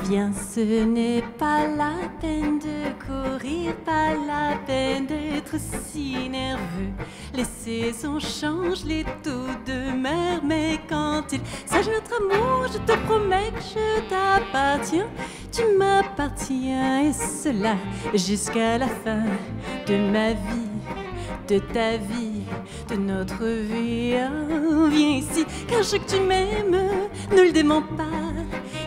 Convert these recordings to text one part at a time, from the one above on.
Viens, ce n'est pas la peine de courir, pas la peine d'être si nerveux. Les saisons changent, les taux de mer, mais quand il s'agit de notre amour, je te promets que je t'appartiens. Tu m'appartiens, et cela jusqu'à la fin de ma vie, de ta vie, de notre vie. Oh, viens ici, car je sais que tu m'aimes, ne le dément pas.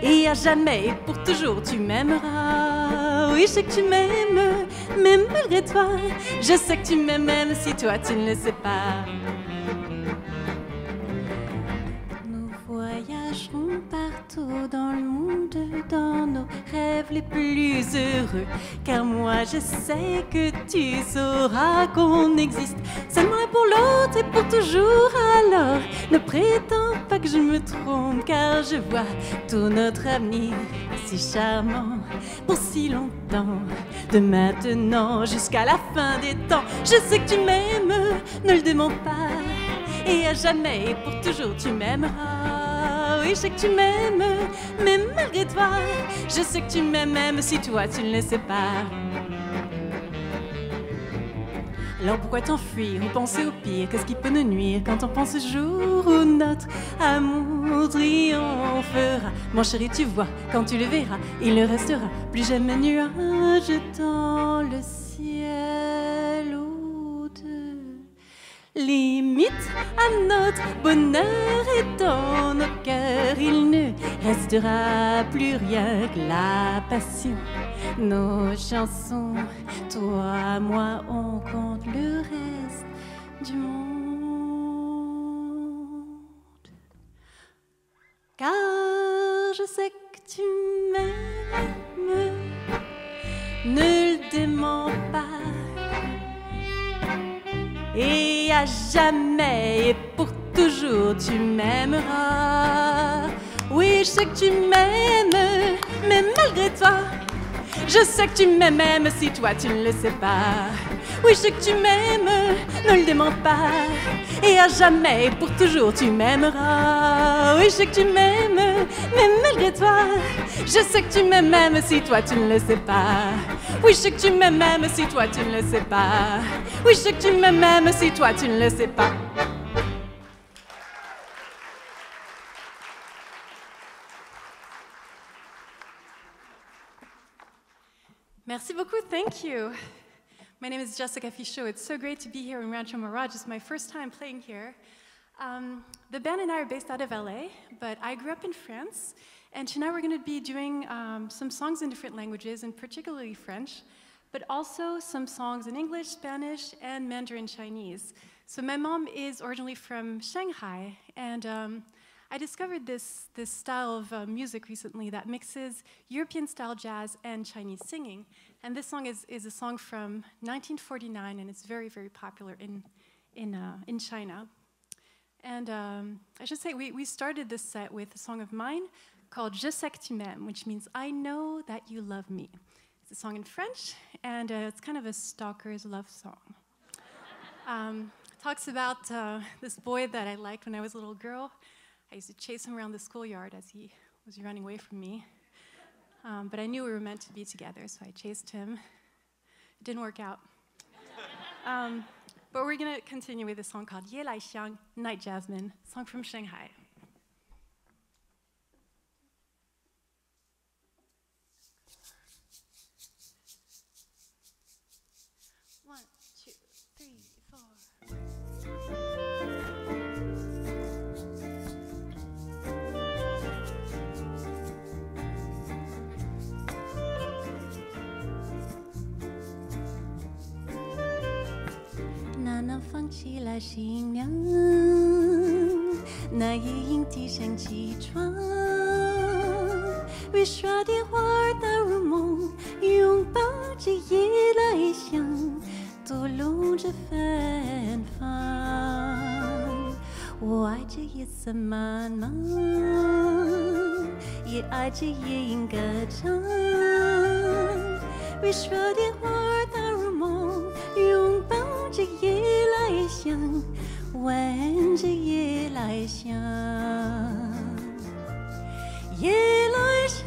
Et à jamais, et pour toujours, tu m'aimeras. Oui, je sais que tu m'aimes, même malgré toi. Je sais que tu m'aimes, même si toi, tu ne le sais pas. Nous voyagerons partout dans le monde, dans nos rêves les plus heureux. Car moi, je sais que tu sauras qu'on existe seulement l'un pour l'autre et pour toujours. Alors, ne prétends pas que je me trompe, car je vois tout notre avenir si charmant pour si longtemps, de maintenant jusqu'à la fin des temps. Je sais que tu m'aimes, ne le dément pas, et à jamais et pour toujours tu m'aimeras. Oui, je sais que tu m'aimes, même malgré toi. Je sais que tu m'aimes même si toi tu ne le sais pas. Alors pourquoi t'enfuir ou penser au pire? Qu'est-ce qui peut nous nuire quand on pense au jour où notre amour triomphera? Mon chéri, tu vois, quand tu le verras, il ne restera plus jamais nuage dans le ciel ou de limite à notre bonheur et dans nos cœurs. Il ne restera plus rien que la passion. Nos chansons, toi, moi, on compte le reste du monde. Car je sais que tu m'aimes, ne le dément pas. Et à jamais et pour toujours tu m'aimeras. Oui, je sais que tu m'aimes, mais malgré toi, je sais que tu m'aimes même si toi tu ne le sais pas. Oui, je sais que tu m'aimes, ne le dément pas. Et à jamais et pour toujours tu m'aimeras. Oui, je sais que tu m'aimes, mais malgré toi, je sais que tu m'aimes même si toi tu ne le sais pas. Oui, je sais que tu m'aimes même si toi tu ne le sais pas. Oui, je sais que tu m'aimes même si toi tu ne le sais pas. Merci beaucoup, thank you. My name is Jessica Fichot. It's so great to be here in Rancho Mirage. It's my first time playing here. The band and I are based out of LA, but I grew up in France, and tonight we're going to be doing some songs in different languages, and particularly French, but also some songs in English, Spanish, and Mandarin Chinese. So my mom is originally from Shanghai, and I discovered this style of music recently that mixes European-style jazz and Chinese singing. And this song is a song from 1949, and it's very, very popular in China. And I should say, we started this set with a song of mine called Je sais que tu m'aimes, which means I know that you love me. It's a song in French, and it's kind of a stalker's love song. Talks about this boy that I liked when I was a little girl. I used to chase him around the schoolyard as he was running away from me. But I knew we were meant to be together, so I chased him. It didn't work out. But we're going to continue with a song called Ye Lai Xiang, Night Jasmine, song from Shanghai. One, two, three, four. 放起了新娘，那夜莺啼声起床，为刷电话而打入梦，拥抱着夜来香，抖擞着芬芳。我爱这夜色茫茫，也爱这夜莺歌唱，为刷电话而打入梦，拥抱着夜来香，闻着夜来香，夜来香。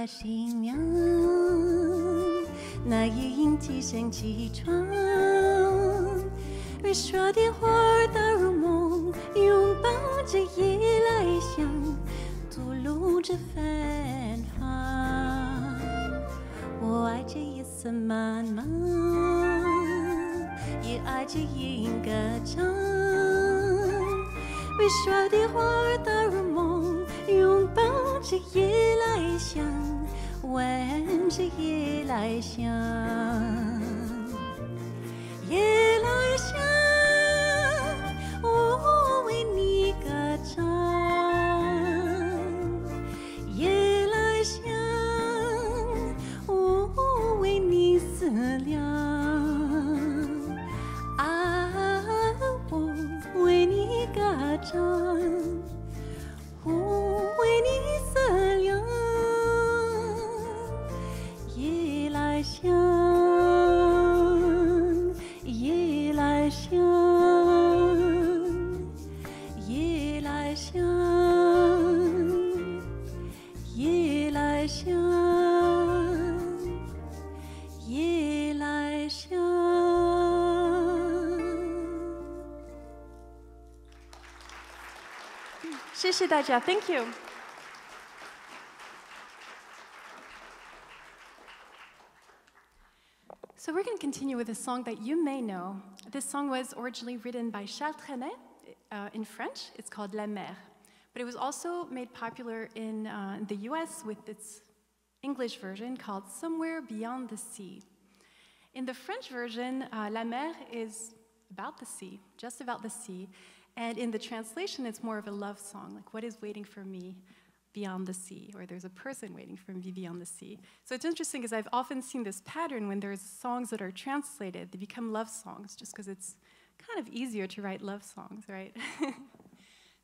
新娘，那夜莺低声起床，为说的话儿打入梦，拥抱着夜来香，吐露着芬芳。我爱这夜色漫漫，也爱这夜莺歌唱，为说的话儿打入梦，拥抱着夜来香，闻着夜来香，夜来香，我为你歌唱，夜来香，我为你思量，啊，我为你歌唱，我为你思量，夜来香，夜来香，夜来香，夜来香，夜来香。谢谢大家 ，Thank you. So we're going to continue with a song that you may know. This song was originally written by Charles Trenet in French. It's called La Mer. But it was also made popular in the US with its English version called Somewhere Beyond the Sea. In the French version, La Mer is about the sea, just about the sea. And in the translation, it's more of a love song, like what is waiting for me beyond the sea, or there's a person waiting for me beyond the sea. So it's interesting because I've often seen this pattern when there's songs that are translated, they become love songs just because it's kind of easier to write love songs, right?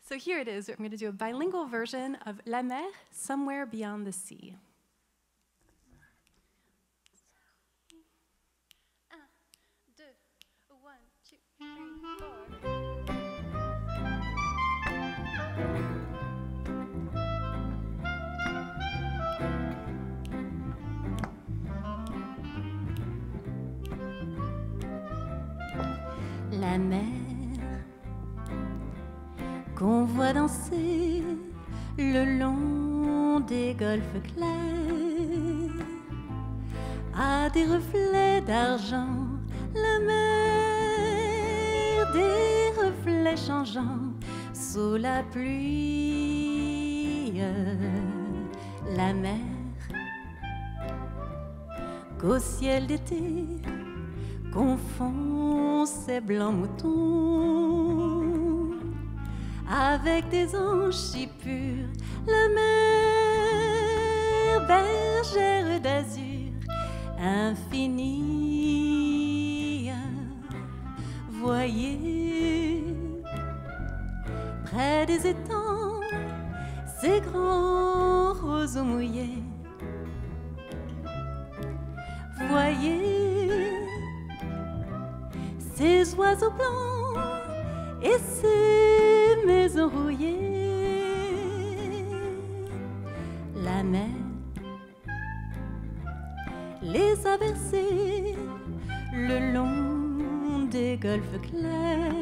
So here it is. I'm going to do a bilingual version of La Mer, Somewhere Beyond the Sea. La mer qu'on voit danser le long des golfes clairs a des reflets d'argent. La mer, des reflets changeants sous la pluie. La mer qu'au ciel d'été confond ses blancs moutons avec des anges si purs. La mer, bergère d'azur infinie. Voyez près des étangs ces grands roseaux mouillés. Voyez ces oiseaux blancs et ces maisons rouillées. La mer les a versés le long des golfes clairs,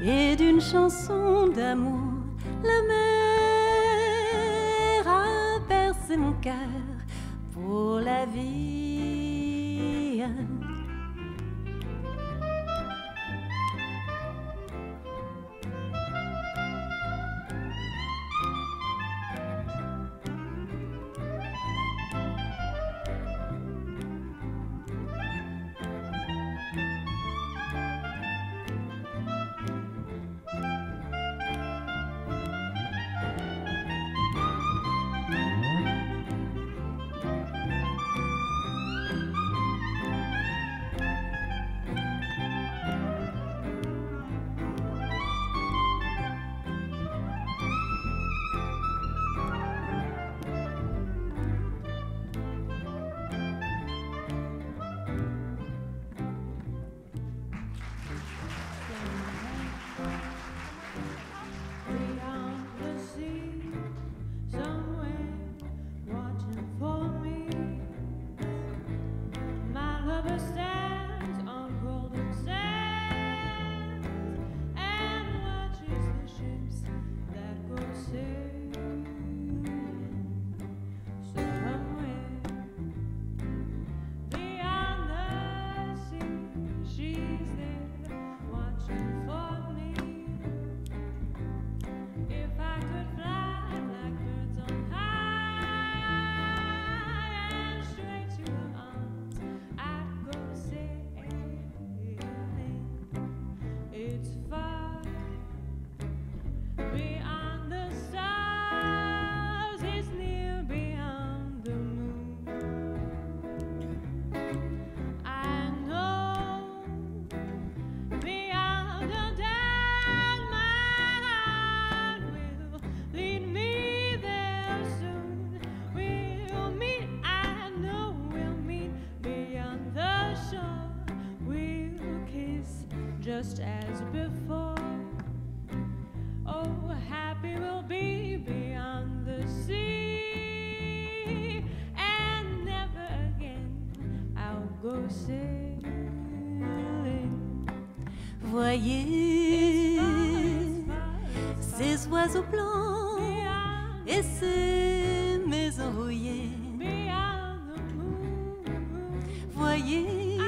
et d'une chanson d'amour la mer a bercé mon cœur pour la vie. just as before. Oh, happy we'll be beyond the sea, and never again I'll go sailing. Voyez ces oiseaux blancs et ces maisons rouillées. Voyez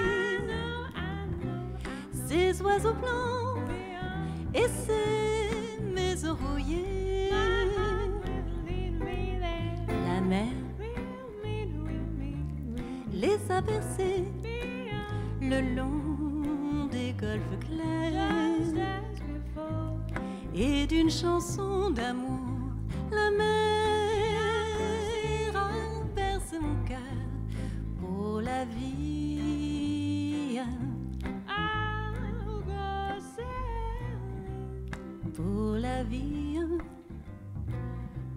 ces oiseaux blancs et ces maisons rouillées. La mer les a bercés le long des golfes clairs, et d'une chanson d'amour la mer a bercé mon cœur pour la vie. Pour la vie,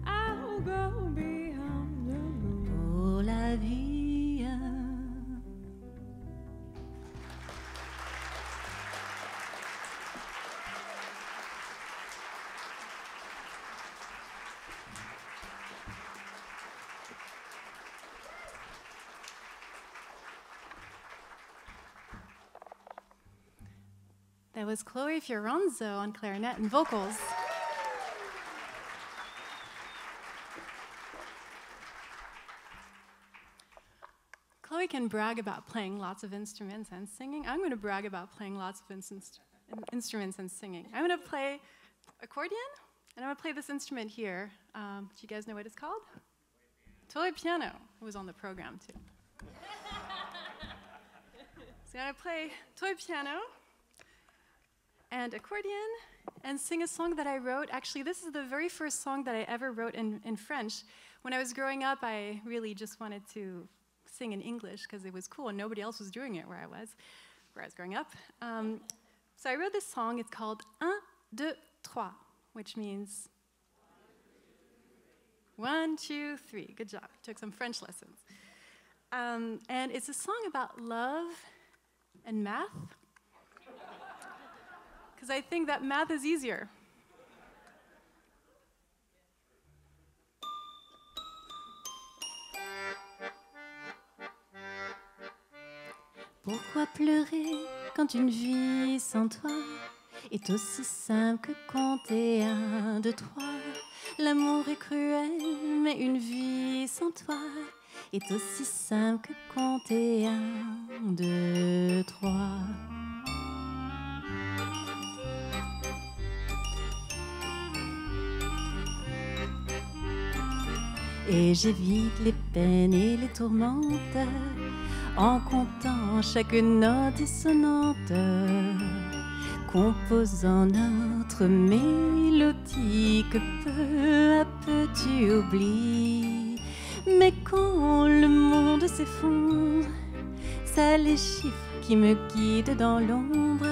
I'll go beyond the moon. pour la vie. That was Chloe Fioronzo on clarinet and vocals. Chloe can brag about playing lots of instruments and singing. I'm going to brag about playing lots of instruments and singing. I'm going to play accordion, and I'm going to play this instrument here. Do you guys know what it's called? Toy piano. It was on the program, too. So I'm going to play toy piano and accordion, and sing a song that I wrote. Actually, this is the very first song that I ever wrote in French. When I was growing up, I really just wanted to sing in English because it was cool, and nobody else was doing it where I was growing up. So I wrote this song. It's called 1, 2, 3, which means 1, 2, 3. Good job. Took some French lessons. And it's a song about love and math, because I think that math is easier. Pourquoi pleurer quand une vie sans toi est aussi simple que compter 1, 2, 3? L'amour est cruel, mais une vie sans toi est aussi simple que compter 1, 2, 3. Et j'évite les peines et les tourmentes en comptant chaque note dissonante, composant notre mélodie que peu à peu tu oublies. Mais quand le monde s'effondre, ça les chiffres qui me guident dans l'ombre.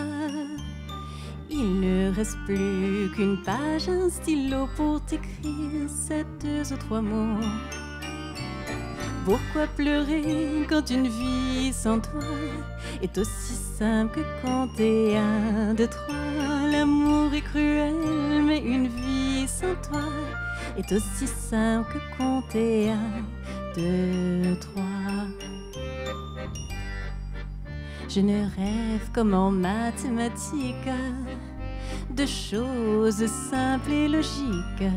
Il ne reste plus qu'une page, un stylo pour t'écrire ces 2 ou 3 mots. Pourquoi pleurer quand une vie sans toi est aussi simple que compter 1, 2, 3? L'amour est cruel, mais une vie sans toi est aussi simple que compter 1, 2, 3. Je ne rêve comme en mathématiques de choses simples et logiques.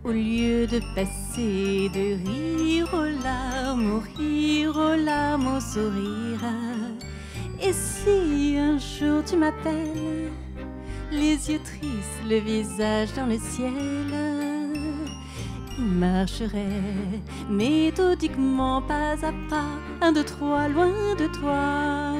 Au lieu de passer de rire aux larmes, au sourire. Et si un jour tu m'appelles, les yeux tristes, le visage dans le ciel, il marcherait méthodiquement, pas à pas, 1, 2, 3, loin de toi.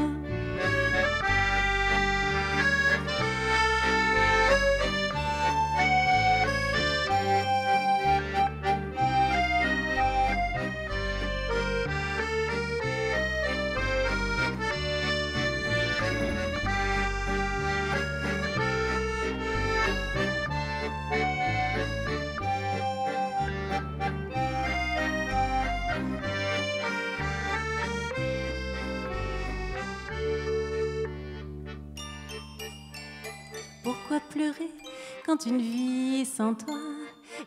toi pleurer quand une vie sans toi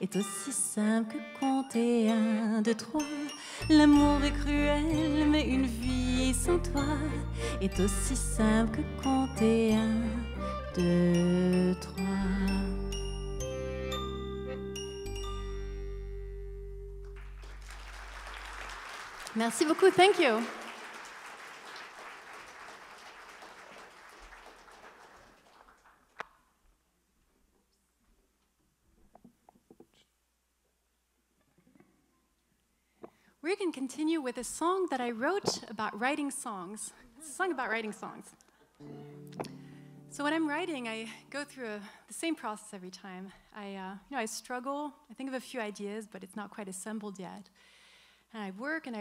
est aussi simple que compter 1, 2, 3. L'amour est cruel, mais une vie sans toi est aussi simple que compter 1, 2, 3. Merci beaucoup, thank you. We're going to continue with a song that I wrote about writing songs. It's a song about writing songs. So when I'm writing, I go through the same process every time. I struggle. I think of a few ideas, but it's not quite assembled yet. And I work, and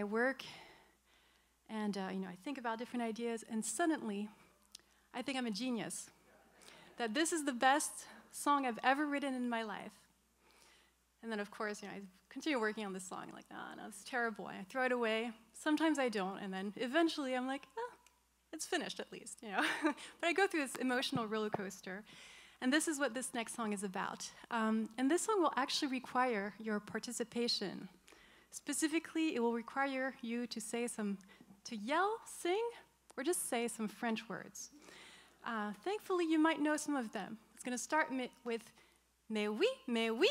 I think about different ideas, and suddenly, I think I'm a genius. That this is the best song I've ever written in my life. And then, of course, I continue working on this song, like, no, it's terrible. And I throw it away. Sometimes I don't, and then eventually I'm like, it's finished at least, But I go through this emotional roller coaster, and this is what this next song is about. And this song will actually require your participation. Specifically, it will require you to to yell, sing, or just say some French words. Thankfully, you might know some of them. It's going to start with mais oui, mais oui.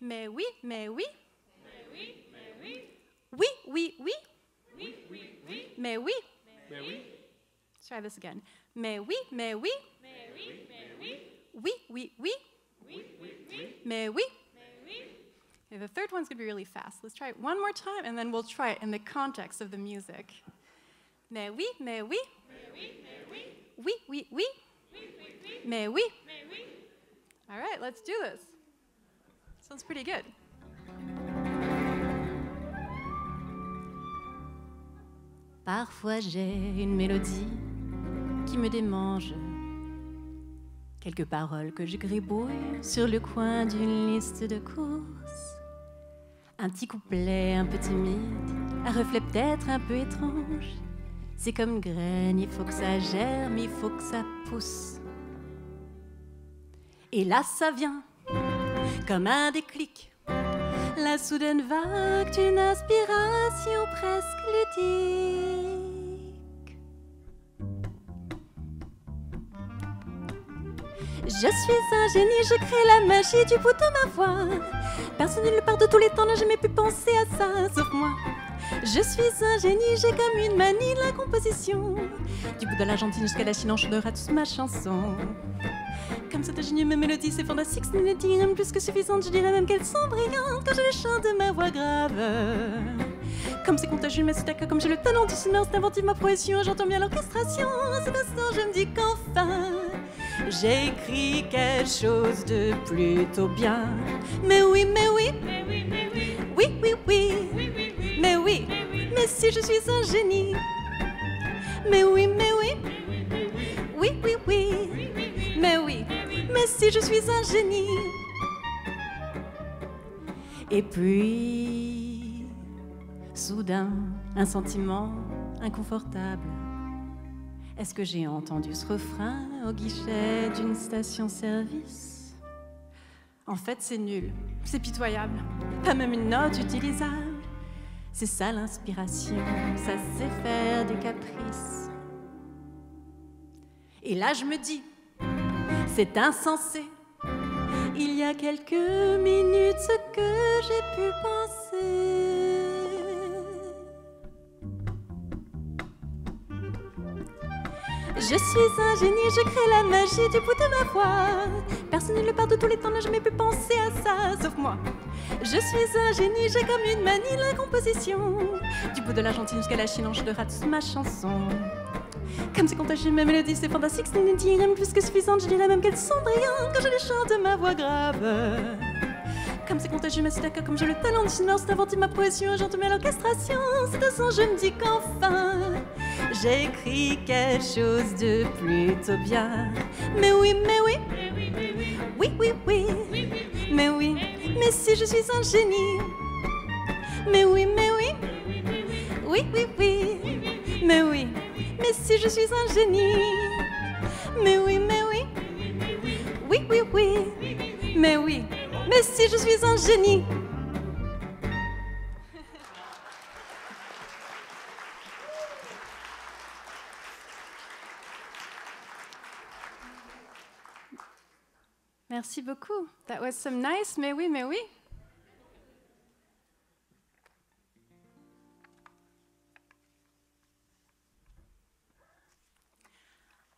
Mais oui, mais oui. Oui, oui, oui. Mais oui. Let's try this again. Mais oui, mais oui. Oui, oui, oui. Mais oui. Okay, the third one's going to be really fast. Let's try it one more time, and then we'll try it in the context of the music. Mais oui, mais oui. Oui, oui, oui. Mais oui. All right, let's do this. Sounds pretty good. Parfois j'ai une mélodie qui me démange, quelques paroles que je gribouille sur le coin d'une liste de courses, un petit couplet un peu timide, un reflet peut-être un peu étrange. C'est comme une graine, il faut que ça germe, il faut que ça pousse. Et là ça vient comme un déclic, la soudaine vague d'une inspiration presque ludique. Je suis un génie, je crée la magie du bout de ma voix. Personne nulle part de tous les temps n'a jamais pu penser à ça, sauf moi. Je suis un génie, j'ai comme une manie de la composition. Du bout de l'Argentine jusqu'à la Chine, on chantera tous ma chanson. Comme c'est un génie, mes mélodies, c'est fantastique, ce n'est même plus que suffisante. Je dirais même qu'elles sont brillantes quand je les chante de ma voix grave. Comme c'est contagieux, mais c'est d'accord, comme j'ai le talent du sonore, c'est inventif ma poésie, j'entends bien l'orchestration. À cet instant, je me dis qu'enfin, j'ai écrit quelque chose de plutôt bien. Mais oui, mais oui, oui, oui, oui, mais oui, mais si je suis un génie. Mais oui, mais oui, oui, oui, oui, mais oui, mais si je suis un génie. Et puis, soudain, un sentiment inconfortable. Est-ce que j'ai entendu ce refrain au guichet d'une station-service? En fait, c'est nul, c'est pitoyable, pas même une note utilisable. C'est ça l'inspiration, ça sait faire des caprices. Et là, je me dis, c'est insensé. Il y a quelques minutes, ce que j'ai pu penser. Je suis un génie, je crée la magie du bout de ma voix. Personne nulle part de tous les temps n'a jamais pu penser à ça, sauf moi. Je suis un génie, j'ai comme une manie la composition. Du bout de l'Argentine jusqu'à la Chine, on chantera tous ma chanson. Comme c'est contagieux, mes mélodies, c'est fantastique, ce n'est dire même plus que suffisante. Je dirais même qu'elles sont brillantes quand je les chante de ma voix grave. Comme c'est contagieux, mais c'est d'accord, comme j'ai le talent du sonore, c'est inventif ma poésie, j'entends bien l'orchestration. C'est un son, je me dis qu'enfin, j'ai écrit quelque chose de plutôt bien. Mais oui, mais oui, oui, oui, oui, mais oui, mais si je suis un génie. Mais oui, mais oui, oui, oui, oui, mais oui, mais si je suis un génie. mais oui, mais oui. Oui, oui, oui, mais oui. Mais si je suis un génie. Merci beaucoup. That was some nice mais oui, mais oui.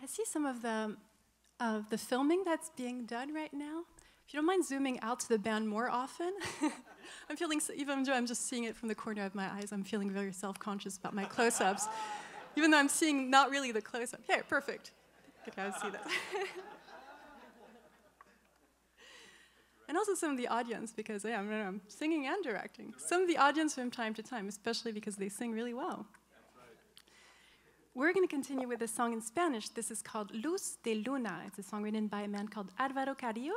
I see some of the filming that's being done right now. If you don't mind zooming out to the band more often. I'm feeling, even though I'm just seeing it from the corner of my eyes, I'm feeling very self-conscious about my close-ups, even though I'm seeing not really the close-up. Yeah, perfect. You can see that. And also some of the audience, because yeah, I'm singing and directing. Some of the audience from time to time, especially because they sing really well. We're going to continue with a song in Spanish. This is called Luz de Luna. It's a song written by a man called Álvaro Carrillo,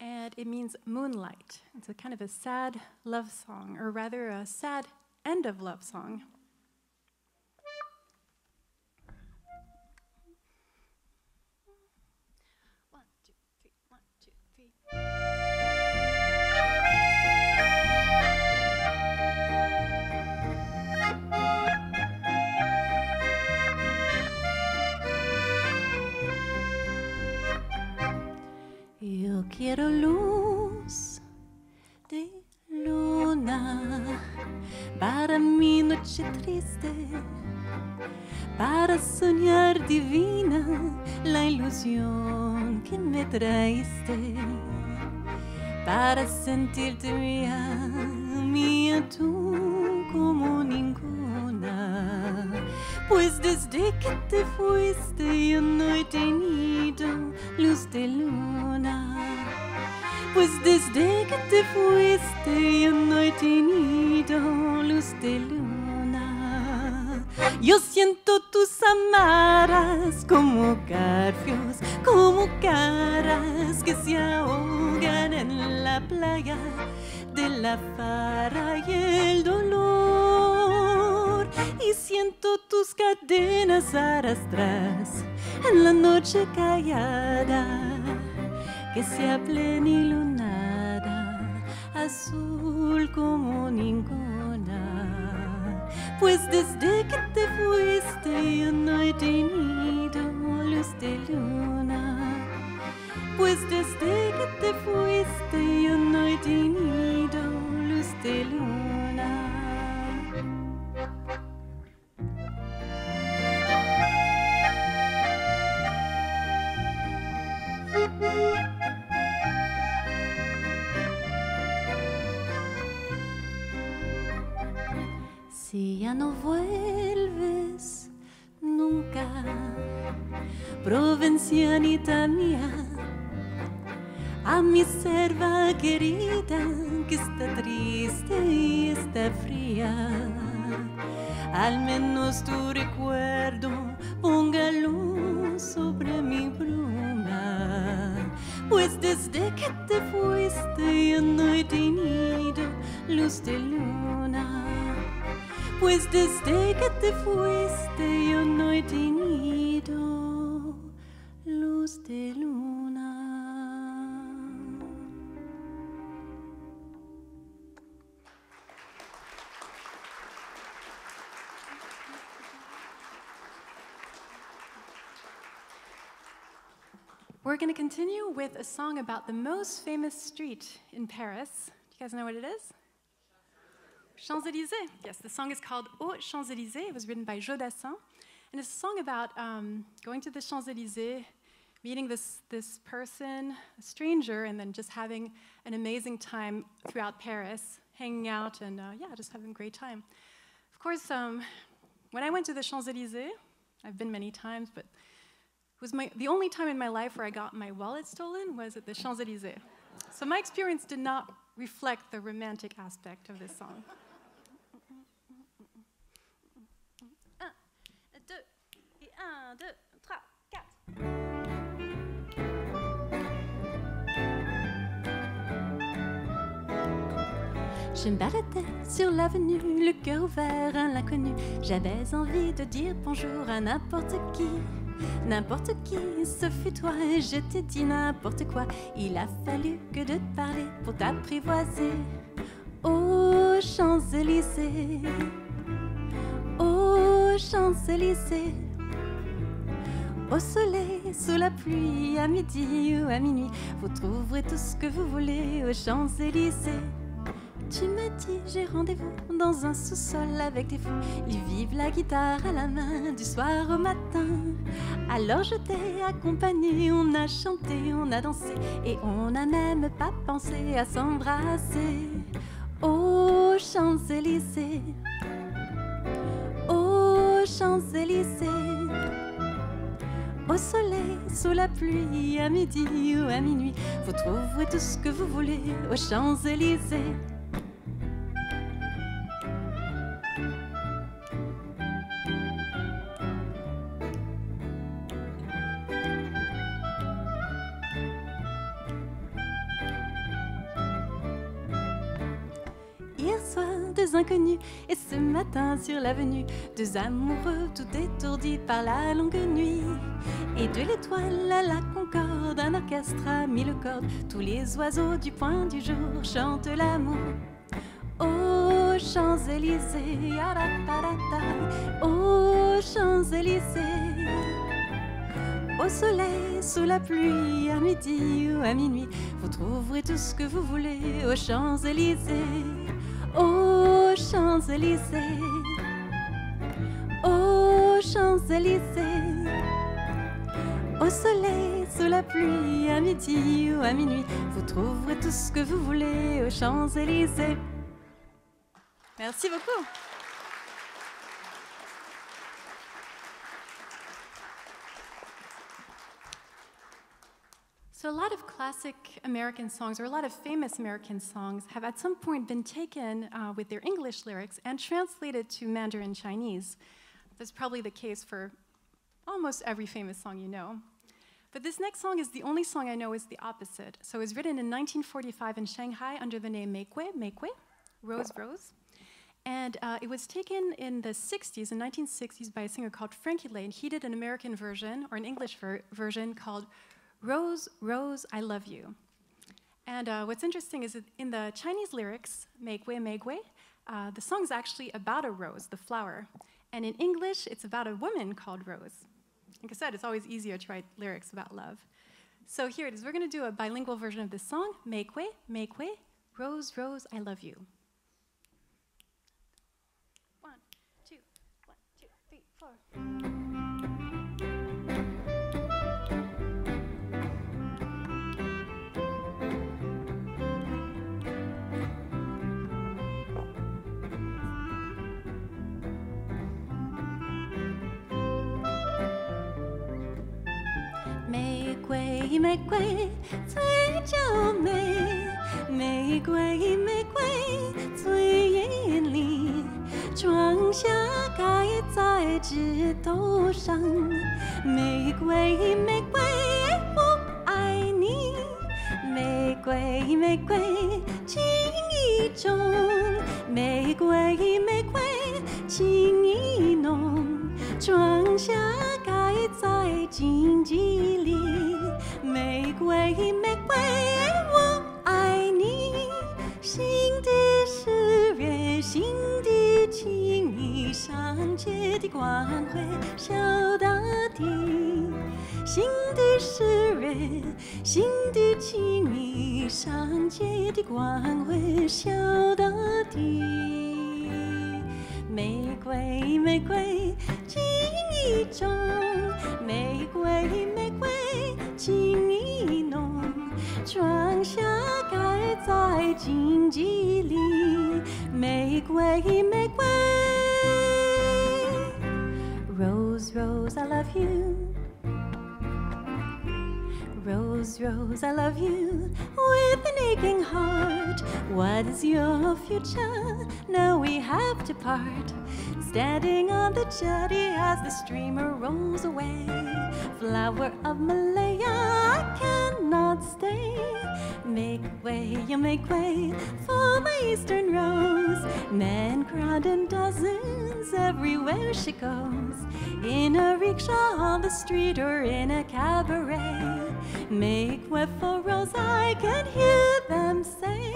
and it means moonlight. It's a kind of a sad love song, or rather a sad end of love song. One, two, three, one, two, three. Yo quiero luz de luna para mi noche triste, para soñar divina la ilusión que me traíste, para sentirte mía, mía tú como ninguna. Pues desde que te fuiste yo no he tenido luz de luna. Pues desde que te fuiste yo no he tenido luz de luna. Yo siento tus amarras como garfios, como caras que se ahogan en la playa de la farra y el dolor. Y siento tus cadenas arrastras en la noche callada, que sea plenilunada, azul como ninguna. Pues desde que te fuiste yo no he tenido luz de luna. Pues desde que te fuiste yo no he tenido luz de luna. Si ya no vuelves nunca, provincianita mía, a mi serva querida que está triste y está fría, al menos tu recuerdo ponga luz sobre mi bruma. Pues desde que te fuiste yo no he tenido luz de luna. Pues desde que te fuiste yo no he tenido luz de luna. We're going to continue with a song about the most famous street in Paris. Do you guys know what it is? Champs-Élysées. Yes, the song is called Aux Champs-Élysées. It was written by Jodassin. And it's a song about going to the Champs-Élysées, meeting this person, a stranger, and then just having an amazing time throughout Paris, hanging out and yeah, just having a great time. Of course, when I went to the Champs-Élysées, I've been many times, but it was the only time in my life where I got my wallet stolen was at the Champs-Élysées. So my experience did not reflect the romantic aspect of this song. Un, deux, trois, quatre. Je me baladais sur l'avenue, le cœur ouvert à l'inconnu. J'avais envie de dire bonjour à n'importe qui. N'importe qui, ce fut toi, je t'ai dit n'importe quoi. Il a fallu que de te parler pour t'apprivoiser. Aux Champs-Élysées, aux Champs-Élysées, au soleil, sous la pluie, à midi ou à minuit, vous trouverez tout ce que vous voulez aux Champs-Élysées. Tu m'as dit, j'ai rendez-vous dans un sous-sol avec des fous. Ils vivent la guitare à la main du soir au matin. Alors je t'ai accompagné, on a chanté, on a dansé et on n'a même pas pensé à s'embrasser. Aux Champs-Élysées, aux Champs-Élysées, au soleil, sous la pluie, à midi ou à minuit, vous trouverez tout ce que vous voulez aux Champs-Élysées. Hier soir, deux inconnus, et ce matin sur l'avenue, deux amoureux tout étourdis par la longue nuit. Et de l'étoile à la concorde, un orchestre a mis le corde. Tous les oiseaux du point du jour chantent l'amour. Aux Champs-Élysées, aux Champs-Élysées, au soleil, sous la pluie, à midi ou à minuit, vous trouverez tout ce que vous voulez aux Champs-Élysées. Aux Champs-Élysées, aux Champs-Élysées, au soleil, sous la pluie, à midi ou à minuit, vous trouverez tout ce que vous voulez aux Champs-Élysées. Merci beaucoup. So a lot of classic American songs, or a lot of famous American songs, have at some point been taken with their English lyrics and translated to Mandarin Chinese. That's probably the case for almost every famous song you know. But this next song is the only song I know is the opposite. So it was written in 1945 in Shanghai under the name Meikui, Rose, Rose. And it was taken in the 60s, in 1960s, by a singer called Frankie Lane. He did an American version, or an English version, called Rose, Rose, I Love You. And what's interesting is that in the Chinese lyrics, Meikui, the song is actually about a rose, the flower. And in English, it's about a woman called Rose. Like I said, it's always easier to write lyrics about love. So here it is. We're going to do a bilingual version of this song, Meikui, Rose, Rose, I Love You. 1, 2, 1, 2, 3, 4.玫瑰最娇美，玫瑰最艳丽，窗下开在枝头上。玫瑰我爱你，玫瑰情意重，玫瑰情意浓，窗下开在荆棘里。玫瑰我爱你，心的喜悦，心的情意，圣洁的光辉小大地。心的喜悦，心的情意，圣洁的光辉小大地。玫瑰情意重，玫瑰情意浓，窗下开在荆棘里。玫瑰Rose, Rose, I love you. Rose, Rose, I love you with an aching heart. What is your future? Now we have to part. Standing on the jetty as the steamer rolls away. Flower of Malaya, I cannot stay. Make way, you make way for my eastern rose. Men crowd in dozens everywhere she goes. In a rickshaw on the street or in a cabaret, make way for Rose, I can hear them say.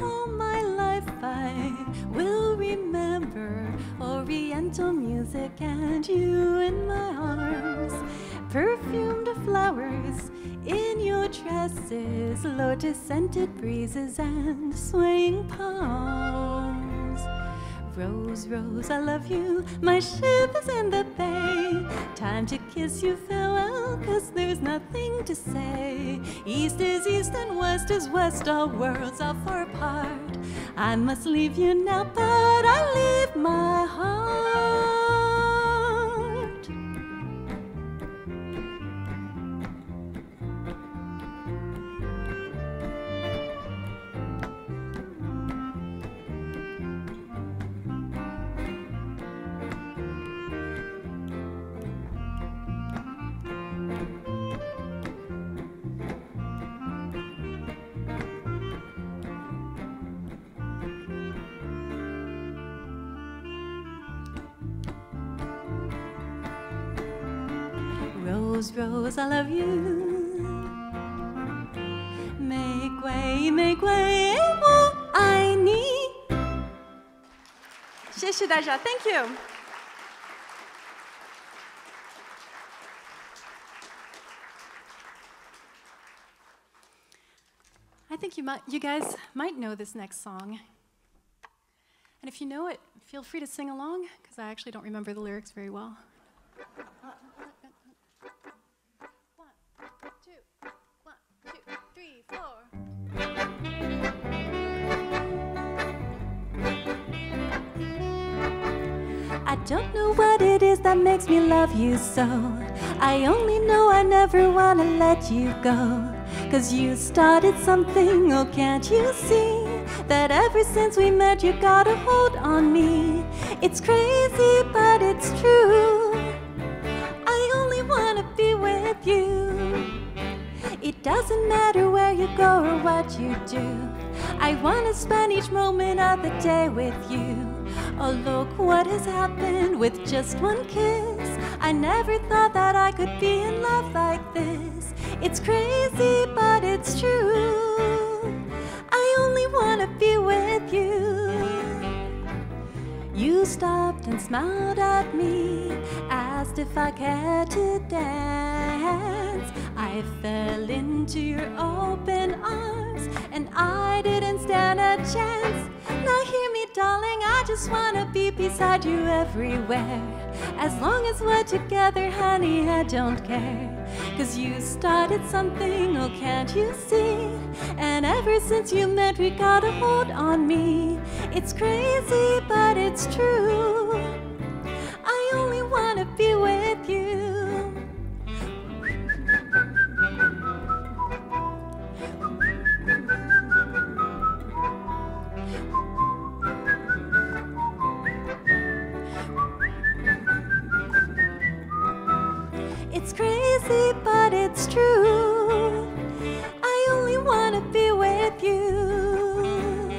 All my life I will remember Oriental music and you in my arms. Perfumed flowers in your dresses, lotus-scented breezes and swaying palms. Rose, Rose, I love you, my ship is in the bay. Time to kiss you farewell, 'cause there's nothing to say. East is east and west is west, all worlds are far apart. I must leave you now, but I leave my heart. Rose, Rose, I love you. Make way, what I need. 谢谢大家 ，Thank you. I think you guys might know this next song. And if you know it, feel free to sing along, because I actually don't remember the lyrics very well. 1, 2, 1, 2, 3, 4. I don't know what it is that makes me love you so. I only know I never wanna let you go. 'Cause you started something, oh can't you see? That ever since we met you got a hold on me. It's crazy but it's true. I only wanna be with you. It doesn't matter where you go or what you do. I wanna spend each moment of the day with you. Oh look what has happened with just one kiss. I never thought that I could be in love like this. It's crazy but it's true. I only wanna be with you. You stopped and smiled at me, asked if I cared to dance. I fell into your open arms and I didn't stand a chance. Now hear me darling, I just wanna be beside you everywhere. As long as we're together, honey, I don't care. 'Cause you started something, oh can't you see? And ever since you met, we got a hold on me. It's crazy, but it's true. I only wanna be with you. It's crazy, but it's true. I only wanna be with you.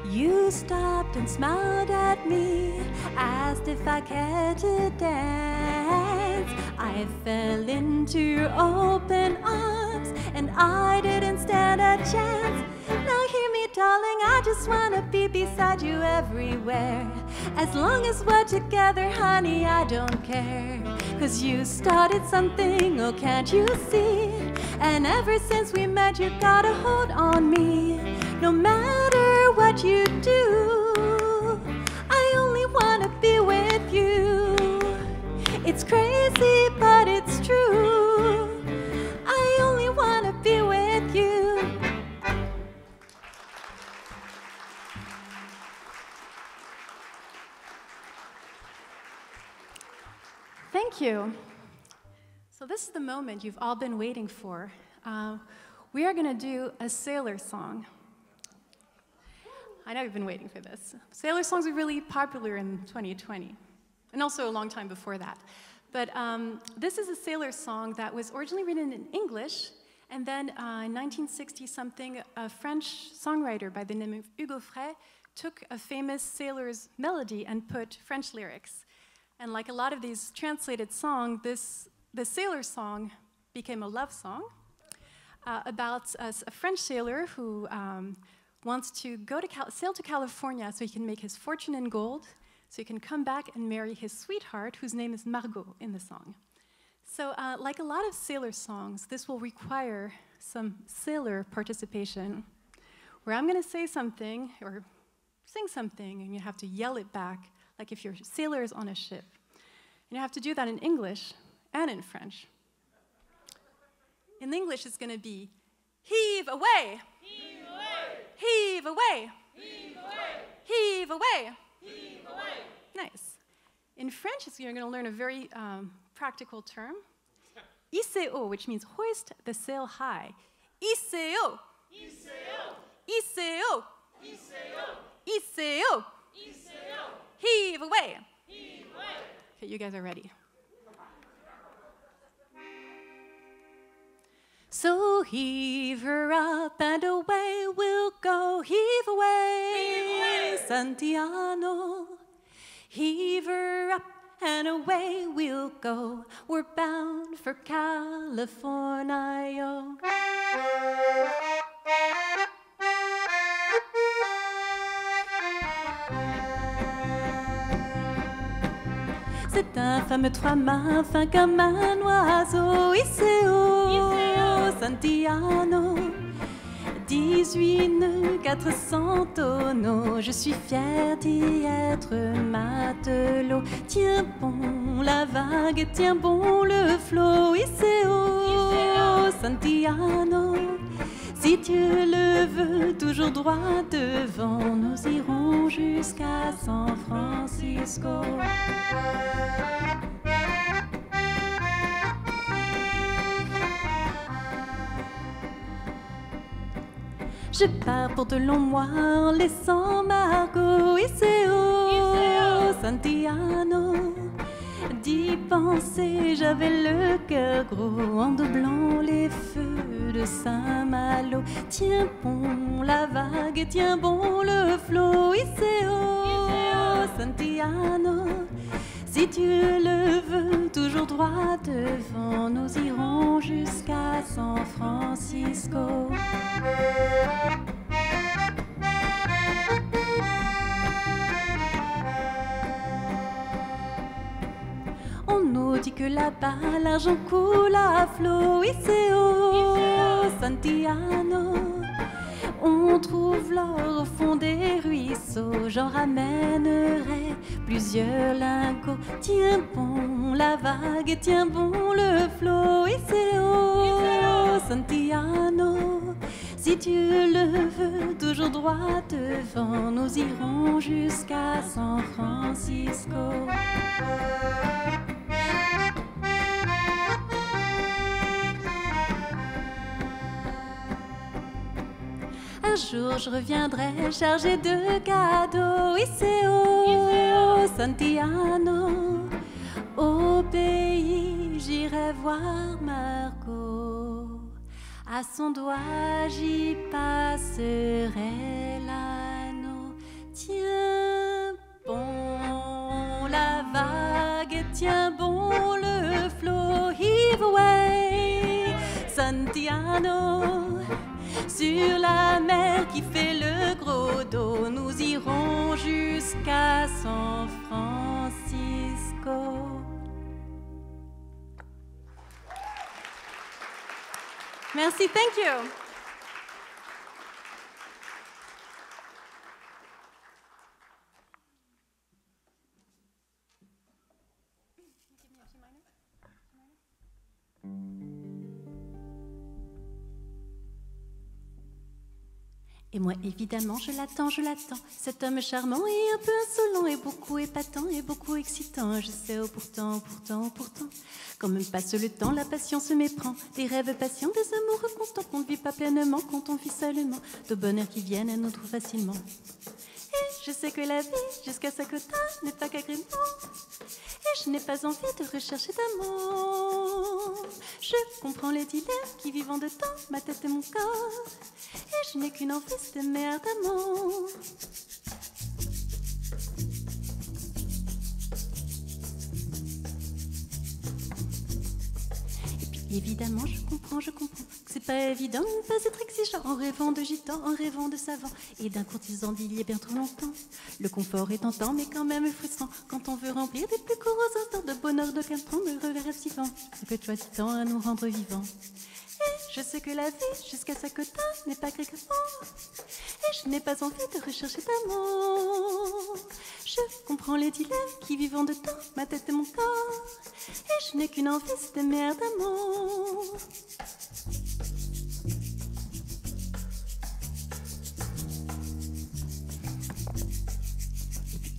You stopped and smiled at me, asked if I cared to dance. I fell into your open arms and I didn't stand a chance. Now hear me darling, I just wanna be beside you everywhere. As long as we're together, honey, I don't care. 'Cause you started something, oh can't you see? And ever since we met, you got a hold on me. No matter what you do, I only wanna be with you. It's crazy, but it's true. I only wanna be with you. Thank you. So this is the moment you've all been waiting for. We are going to do a sailor song. I know you've been waiting for this. Sailor songs were really popular in 2020, and also a long time before that. But this is a sailor song that was originally written in English And then in 1960-something, a French songwriter by the name of Hugo Frey took a famous sailor's melody and put French lyrics. And like a lot of these translated songs, the sailor song became a love song about a French sailor who wants to go to sail to California so he can make his fortune in gold, so he can come back and marry his sweetheart, whose name is Margot in the song. So like a lot of sailor songs, this will require some sailor participation, where I'm going to say something or sing something, and you have to yell it back, like if your sailor is on a ship. And you have to do that in English and in French. In English, it's going to be, heave away! Heave away! Heave away! Heave away! Heave away! Heave away! Nice. In French, you're going to learn a very practical term. ICO, which means hoist the sail high. ICO! ICO! ICO! ICO! ICO! ICO! Heave away! Heave away! Okay, you guys are ready. So heave her up and away we'll go. Heave away, heave away. Santiano. Heave her up and away we'll go. We're bound for California. C'est un fameux trois-mâts fin comme un oiseau. ICO, Santiano. 18 nœuds, 400 tonneaux. Je suis fière d'y être matelot. Tiens bon la vague, tiens bon le flot. ICO, Santiano. Si Dieu le veut, toujours droit devant, nous irons jusqu'à San Francisco. Je pars pour de longs mois en laissant Margot. ICO, Santiano. D'y penser, j'avais le cœur gros en doublant les feux de Saint-Malo. Tiens bon la vague, tiens bon le flot. ICO, Santiano. Si Dieu le veut, toujours droit devant, nous irons jusqu'à San Francisco. On nous dit que là-bas l'argent coule à flot. ICO, Santiano. On trouve l'or au fond des ruisseaux. J'en ramènerai plusieurs lingots. Tiens bon la vague, tiens bon le flot. ICO, Santiano. Si Dieu le veut, toujours droit devant, nous irons jusqu'à San Francisco. Un jour je reviendrai chargée de cadeaux. ICO, Santiano. Au pays j'irai voir Margot. À son doigt j'y passerai l'anneau. Tiens bon la vague, tiens bon le flot. Heave away, Santiano. Sur la mer qui fait le gros dos, nous irons jusqu'à San Francisco. Merci, thank you. Et moi, évidemment, je l'attends. Cet homme charmant et un peu insolent, et beaucoup épatant, et beaucoup excitant. Je sais, oh pourtant, quand même passe le temps, la passion se méprend. Des rêves patients, des amoureux contents, qu'on ne vit pas pleinement, quand on vit seulement. De bonheur qui viennent à nous trouver facilement. Et je sais que la vie, jusqu'à sa quota, n'est pas qu'agrément. Et je n'ai pas envie de rechercher d'amour. Je comprends les dilemmes qui vivent en dedans ma tête et mon corps. Et je n'ai qu'une envie, c'est de mer d'amour. Évidemment, je comprends que c'est pas évident de ne pas être exigeant en rêvant de gitan, en rêvant de savant et d'un courtisan d'il y a bien trop longtemps. Le confort est tentant, mais quand même frustrant quand on veut remplir des plus courts instants de bonheur d'aucun temps, de revers vivant, ce que toi tu tends à nous rendre vivants. Et je sais que la vie, jusqu'à sa quota, n'est pas quelque chose. Et je n'ai pas envie de rechercher d'amour. Je comprends les dilemmes qui vivent en dedans ma tête et mon corps. Et je n'ai qu'une envie, c'est de mer d'amour.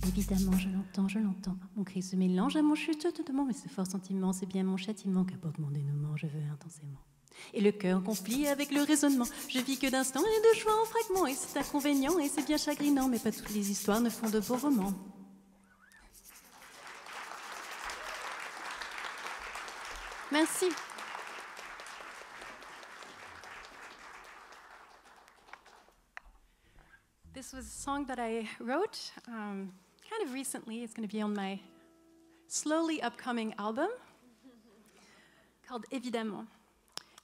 Évidemment, je l'entends. Mon cri se mélange à mon chuchotement, mais ce fort sentiment, c'est bien mon châtiment. Qu'apporte mon dénouement, je veux intensément. Et le cœur en conflit avec le raisonnement. Je vis que d'instants et de joie en fragments. Et c'est inconvénient et c'est bien chagrinant. Mais pas toutes les histoires ne font de beaux romans. Merci. This was a song that I wrote kind of recently. It's going to be on my slowly upcoming album called Évidemment.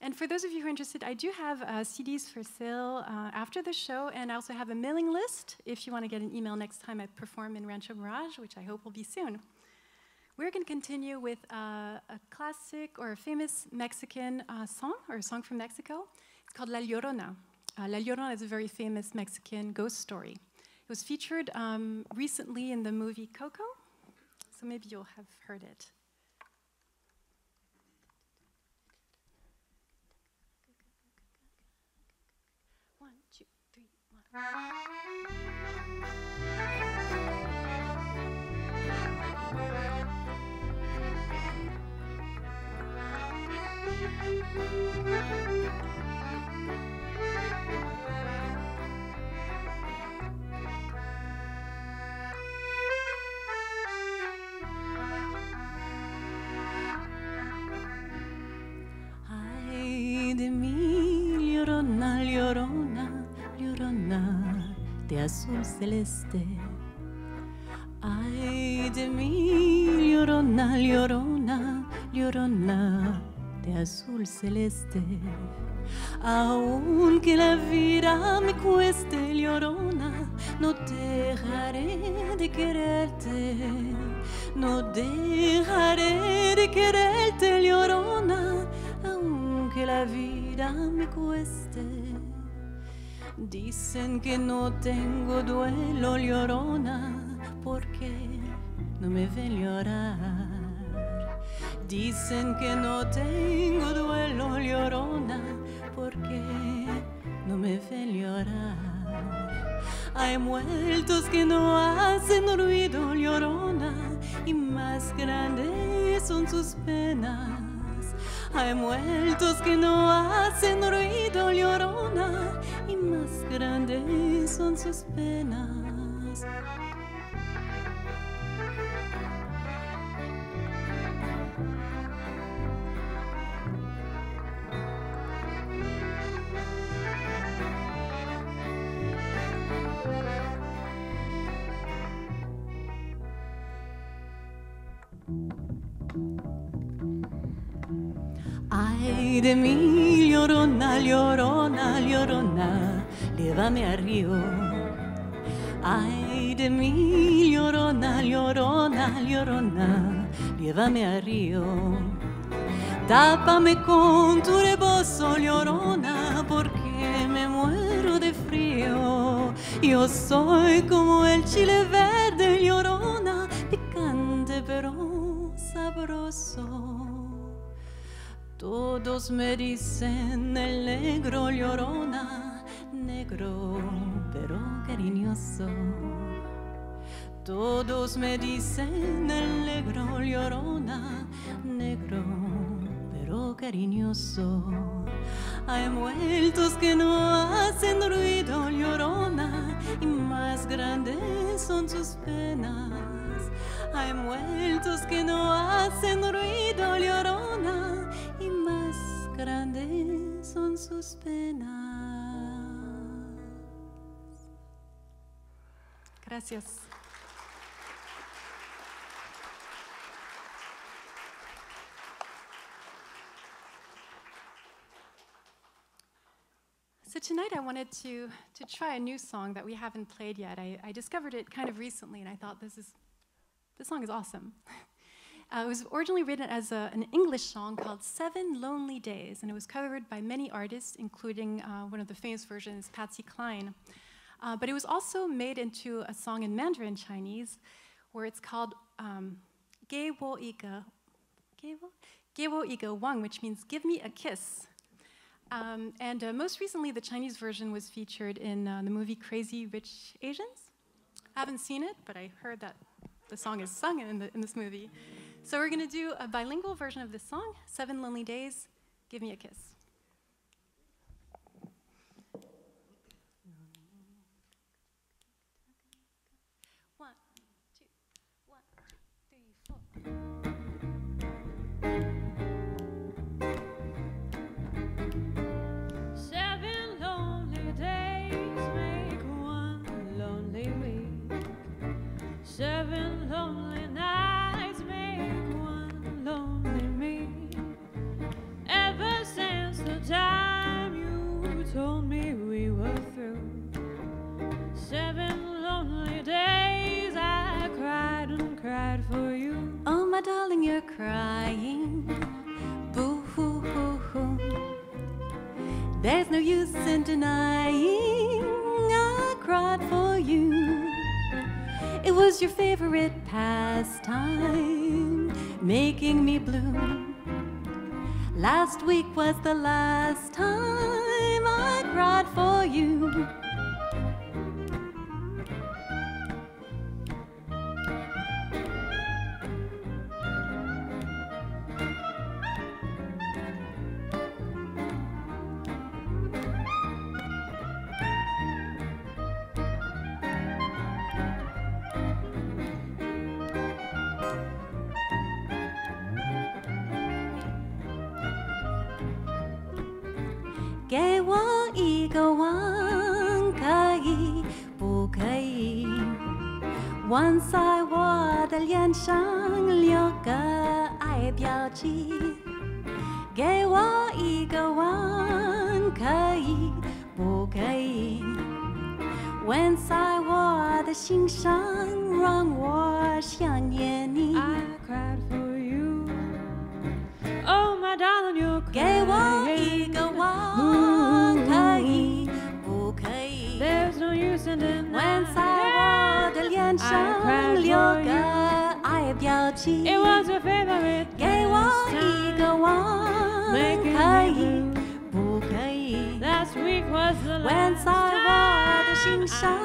And for those of you who are interested, I do have CDs for sale after the show, and I also have a mailing list if you want to get an email next time I perform in Rancho Mirage, which I hope will be soon. We're going to continue with a classic or a famous Mexican song, or a song from Mexico. It's called La Llorona. La Llorona is a very famous Mexican ghost story. It was featured recently in the movie Coco, so maybe you'll have heard it. One, two, three, one. Ay de mí, llorona, llorona, llorona, de azul celeste. Ay de mí, llorona, llorona, llorona, de azul celeste. Aunque la vida me cueste, llorona, no dejaré de quererte. No dejaré de quererte, llorona, aunque la vida me cueste. Dicen que no tengo duelo, llorona, porque no me ven llorar. Dicen que no tengo duelo, llorona, porque no me ven llorar. Hay muertos que no hacen ruido, llorona, y más grandes son sus penas. Hay muertos que no hacen ruido, llorona, y más grandes son sus penas. Ay de mí, llorona, llorona, llorona, llévame a río. Ay de mí, llorona, llorona, llorona, llévame a río. Tápame con tu rebozo, llorona, porque me muero de frío. Yo soy como el chile verde, llorona, picante pero sabroso. Todos me dicen el negro, llorona, negro pero cariñoso. Todos me dicen el negro, llorona, negro pero cariñoso. Hay muertos que no hacen ruido, llorona, y más grandes son sus penas. Hay muertos que no hacen ruido, llorona, y más grandes son sus penas. Gracias. So tonight I wanted to try a new song that we haven't played yet. I discovered it kind of recently, and I thought this song is awesome. It was originally written as an English song called 7 Lonely Days, and it was covered by many artists, including one of the famous versions, Patsy Cline. But it was also made into a song in Mandarin Chinese, where it's called Ge Wo Iga Wang, which means give me a kiss. And most recently, the Chinese version was featured in the movie Crazy Rich Asians. I haven't seen it, but I heard that the song is sung in this movie. So we're going to do a bilingual version of this song, 7 Lonely Days, Give Me a Kiss. One, two, 1, 3, 4. 7 lonely days make 1 lonely week. 7 lonely nights make 1 lonely me. Ever since the time you told me we were through, 7 lonely days I cried and cried for you. Oh, my darling, you're crying. Boo-hoo-hoo-hoo. There's no use in denying I cried for you. It was your favorite pastime, making me blue. Last week was the last time I cried for you. Give me a wang, 可以不可以？ 吻在我的脸上留个爱标记。给我一个吻，可以不可以？吻在我的心上，让我想念你。 I cried for you. Oh, my darling, you're crying. 给我一个吻，可以不可以？ There's no use in denying. 吻在我的脸上留个爱标记。 It was your favorite. 给我一个吻，可以不可以？ Last week was the 吻 last 在我的 time 心上 I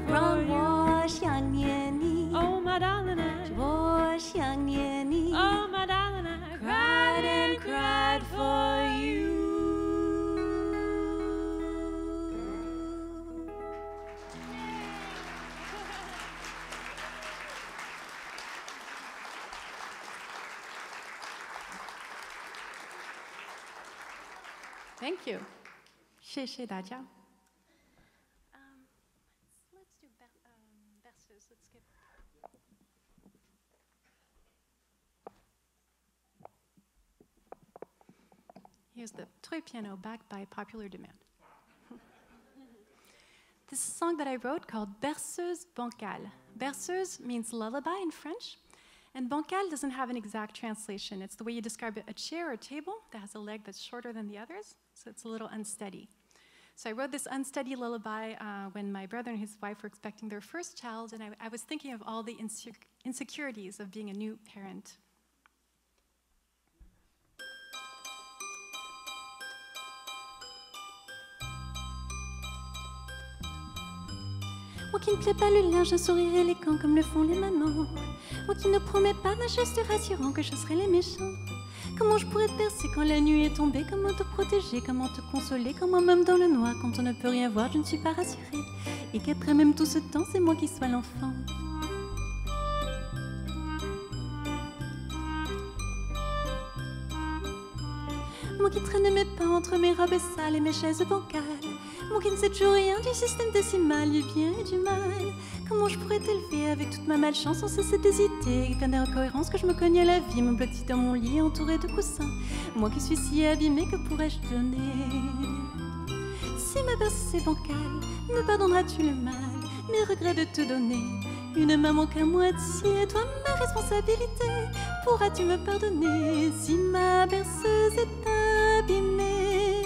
cried， 让 for you. 我想念你。 Oh, my darling, 我想念你。 oh, my darling, I Cried and cried for you. Thank you. 谢谢大家. Let's do berceuse. Let's skip. Here's the toy piano backed by popular demand. This is a song that I wrote called Berceuse bancale. Berceuse means lullaby in French, and bancale doesn't have an exact translation. It's the way you describe a chair or table that has a leg that's shorter than the others, so it's a little unsteady. So I wrote this unsteady lullaby when my brother and his wife were expecting their first child, and I was thinking of all the insecurities of being a new parent. Moi qui ne plaît pas le linge, un sourire élégant comme le font les mamans. Moi qui ne promets pas d'un geste rassurant que je serai les méchants. Comment je pourrais te bercer quand la nuit est tombée? Comment te protéger? Comment te consoler? Comment même dans le noir, quand on ne peut rien voir, je ne suis pas rassurée. Et qu'après même tout ce temps, c'est moi qui sois l'enfant. moi qui traîne mes pas entre mes robes sales et mes chaises bancales, moi qui ne sais toujours rien du système décimal, du bien et du mal. Comment je pourrais t'élever avec toute ma malchance sans cesser d'hésiter, plein d'incohérences que je me cogne à la vie, me blotti dans mon lit entouré de coussins, moi qui suis si abîmée, que pourrais-je donner? Si ma berceuse est bancale, me pardonneras-tu le mal, mes regrets de te donner une main manque à moitié, toi ma responsabilité, pourras-tu me pardonner si ma berceuse est abîmée?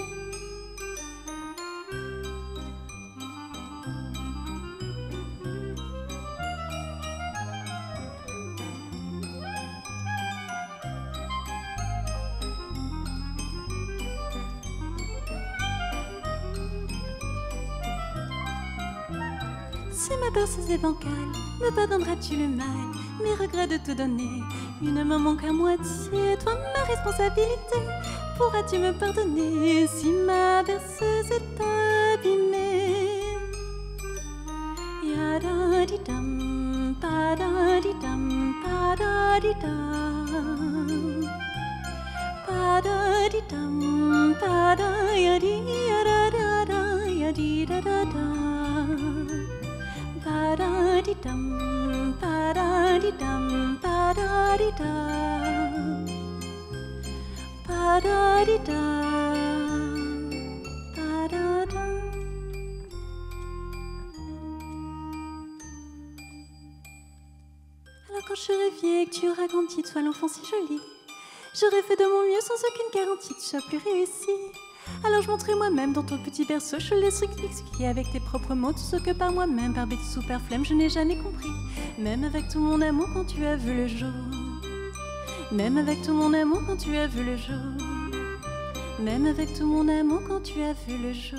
Si ma berceuse est bancale, me pardonneras-tu le mal, mes regrets de te donner une main manque à moitié, toi ma responsabilité, pourras-tu me pardonner si ma berceuse est abîmée? Ya-da-di-dam, pa-da-di-dam, pa-da-di-dam, pa-da-di-dam, pa-da-ya-di-ya-da-da-da, ya-di-da-da-da. Pa-da-di-dum, pa-da-di-dum, pa-da-di-dum, pa-da-di-dum, pa-da-dum. Alors quand je serai vieille et que tu auras grandi, toi l'enfant si joli, j'aurais fait de mon mieux sans aucune garantie que tu sois plus réussi. Alors je monterai moi-même dans ton petit berceau, je te laisserai expliquer avec tes propres mots tout ce que par moi-même, par bêtise ou par flemme, je n'ai jamais compris. Même avec tout mon amour quand tu as vu le jour, même avec tout mon amour quand tu as vu le jour, même avec tout mon amour quand tu as vu le jour.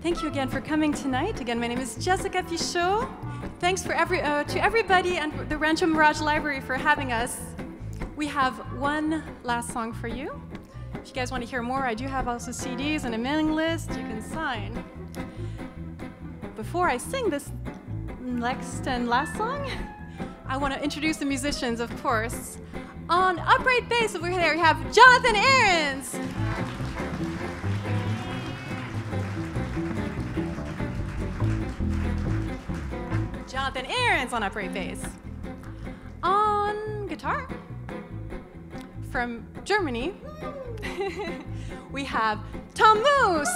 Thank you again for coming tonight. Again, my name is Jessica Fichot. Thanks to everybody and the Rancho Mirage Library for having us. We have one last song for you. If you guys want to hear more, I do have also CDs and a mailing list you can sign. Before I sing this next and last song, I want to introduce the musicians, of course. On upright bass over there, we have Jonathan Ahrens. Jonathan Ahrens on upright bass. On guitar, from Germany, we have Tom Moose.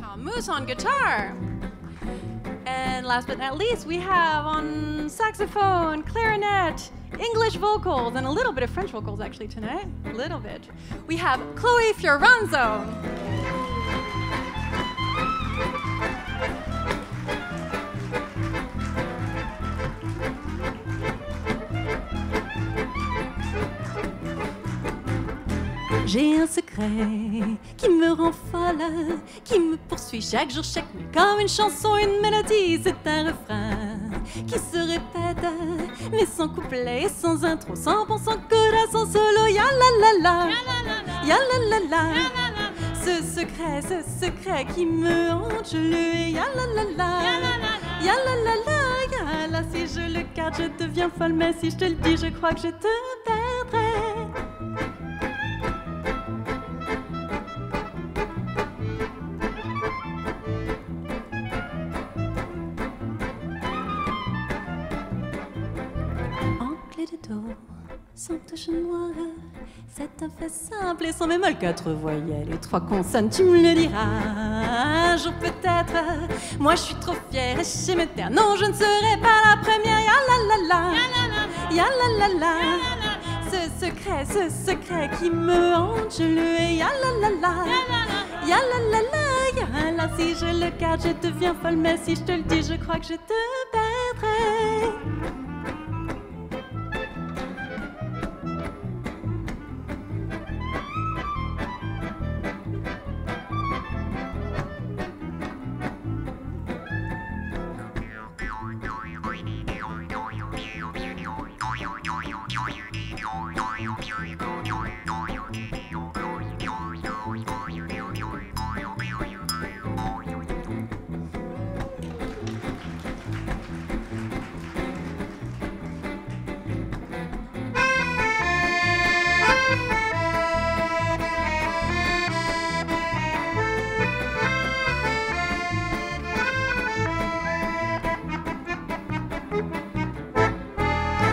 Tom Moose on guitar. And last but not least, we have on saxophone, clarinet, English vocals, and a little bit of French vocals actually tonight. A little bit. We have Chloe Fioranzo. J'ai un secret qui me rend folle, qui me poursuit chaque jour, chaque nuit, comme une chanson, une mélodie, c'est un refrain qui se répète, mais sans couplet et sans intro, sans pont, sans coda, sans solo, ya la la la, ya la la la. Ce secret qui me hante, je le hais, ya la la la, ya la la la, ya la. Si je le garde, je deviens folle, mais si je te le dis, je crois que je te perdrai. sans touche noire. C'est un fait simple et sans bémol, 4 voyelles et 3 consonnes. Tu me le diras un jour peut-être. Moi je suis trop fière et je me taire. Non, je ne serai pas la première. Ya la la la, ya la la la. Ce secret qui me hante, je le hais. Ya la la la, ya la la la, ya la. Si je le garde, je deviens folle. Mais si je te le dis, je crois que je te perdrai.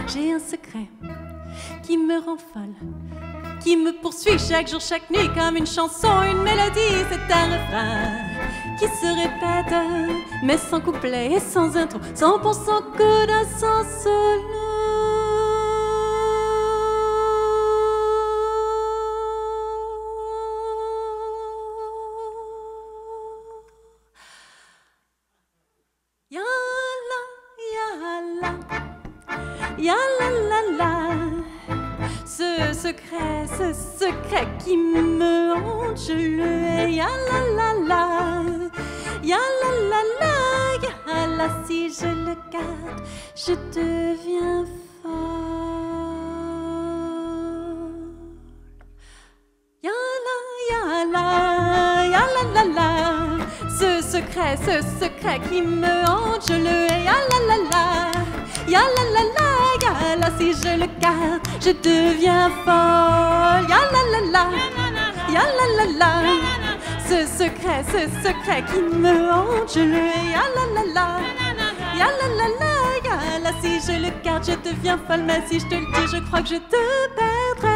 J'ai un secret qui me rend folle, qui me poursuit chaque jour, chaque nuit comme une chanson, une mélodie. C'est un refrain qui se répète, mais sans couplet et sans intro, sans pont, sans code, sans solo. Ya la, ya la la la. Ce secret qui me hante, je le hais. Ya la la la, ya la la la, ya la. Si je le garde, je deviens folle. Ya la, ya la la la. Ce secret qui me hante, je le hais. Ya la la la, ya la la la, ya la. Si je le garde, je deviens folle. Ya la la la, ya la la la. Ce secret qui me hante, je le hais. Ya la la la, ya la la la, ya la. Si je le garde, je deviens folle. Mais si je te le dis, je crois que je te perdrai.